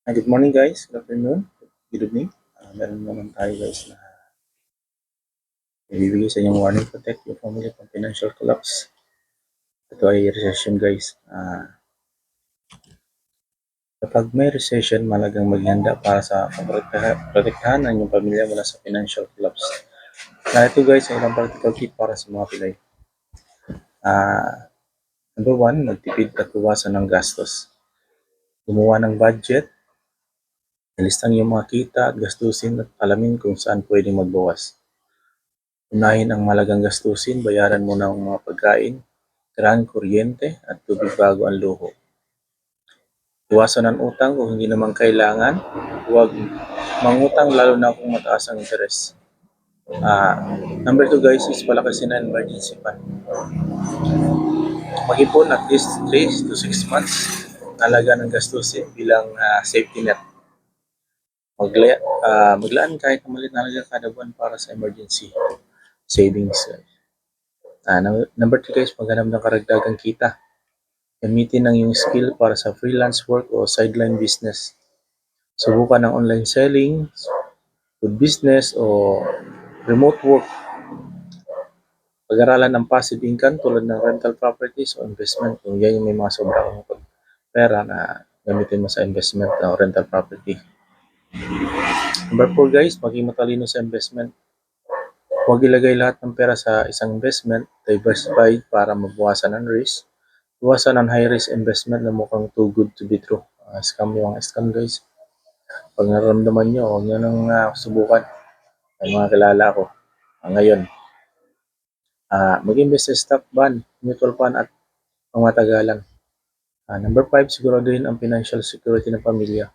Good morning guys, good afternoon, good evening. Meron naman tayo guys na ibibigay sa inyong warning: protect your family from financial collapse. Ito ay recession guys. Kapag may recession, malagang maghanda para sa protektahan ang inyong pamilya mula sa financial collapse. Ito guys ay ilang practical tip para sa mga Pilay. Number one, magtipid at bawasan ng gastos. Gumawa ng budget, ilistang yung mga kita at gastusin at alamin kung saan pwedeng magbawas. Unahin ang malagang gastusin, bayaran mo ng mga pagkain, tirahan, kuryente at tubig bago ang luho. Iwasan ang utang kung hindi naman kailangan. Huwag mangutang lalo na kung mataas ang interes. Number 2 guys is palakasin ang emergency fund. Mag-ipon at least 3 to 6 months halaga ng gastusin bilang safety net. Maglaan kahit na maliit na halaga kada buwan para sa emergency savings. Number 3 guys, maghanap ng karagdagang kita. Gamitin ang iyong skill para sa freelance work o sideline business. Subukan ng online selling, food business o remote work. Pag-aralan ng passive income tulad ng rental properties o investment kung yan yung may mga sobrang pera na gamitin mo sa investment o rental property. Number 4 guys, maging matalino sa investment. Huwag ilagay lahat ng pera sa isang investment, diversified para mabawasan ang risk. Iwasan ang high-risk investment na mukhang too good to be true. Scam yung scam guys. Pag nararamdaman nyo, huwag nyo nang subukan. May mga kilala ko. Ngayon, mag-invest sa stock bond, mutual fund at pangmatagalan. Number 5, siguraduhin ang financial security ng pamilya.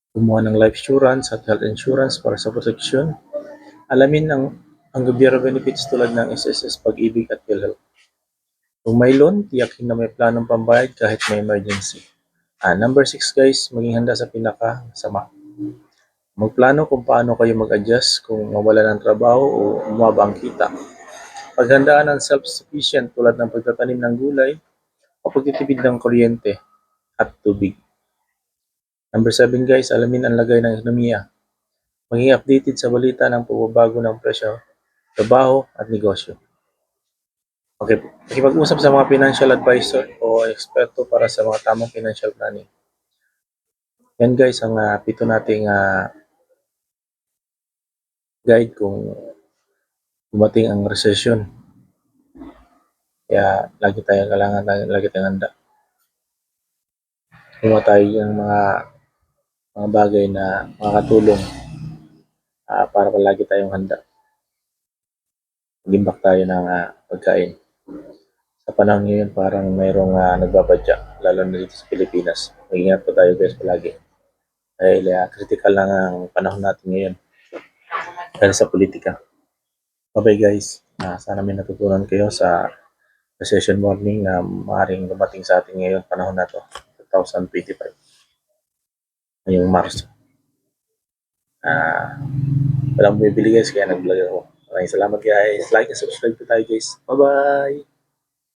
Gumawa ng life insurance at health insurance para sa protection. Alamin ang gobyerno benefits tulad ng SSS, Pag-ibig at PhilHealth. Kung may loan, tiyakin na may planong pambayad kahit may emergency. Number 6 guys, maging handa sa pinakasama. Magplano kung paano kayo mag-adjust kung mawala ng trabaho o umaba ang kita. Paghandaan ng self-sufficient tulad ng pagtatanim ng gulay o pagtitipid ng kuryente at tubig. Number 7 guys, alamin ang lagay ng ekonomiya. Maging updated sa balita ng pagbabago ng presyo, trabaho at negosyo. Okay, pakipag-usap sa mga financial advisor o eksperto para sa mga tamang financial planning. Yan guys ang pito nating guide kung dumating ang recession. Kaya lagi tayong handa. Gumawa tayo ng mga bagay na makakatulong para palagi tayong handa. Mag-imbak tayo ng pagkain. Sa panahon ngayon parang mayroong nagbabadya, lalo na dito sa Pilipinas. Mag-ingat po tayo guys palagi. Dahil critical lang ang panahon natin ngayon dahil sa politika. Bye guys. Sana may natutunan kayo sa recession warning na maaaring dumating sa atin ngayon panahon na to, 2025. Ngayong Marso. Walang bumibili guys kaya nag-vlog ako. Maraming salamat guys. Like and subscribe po tayo guys. Bye-bye!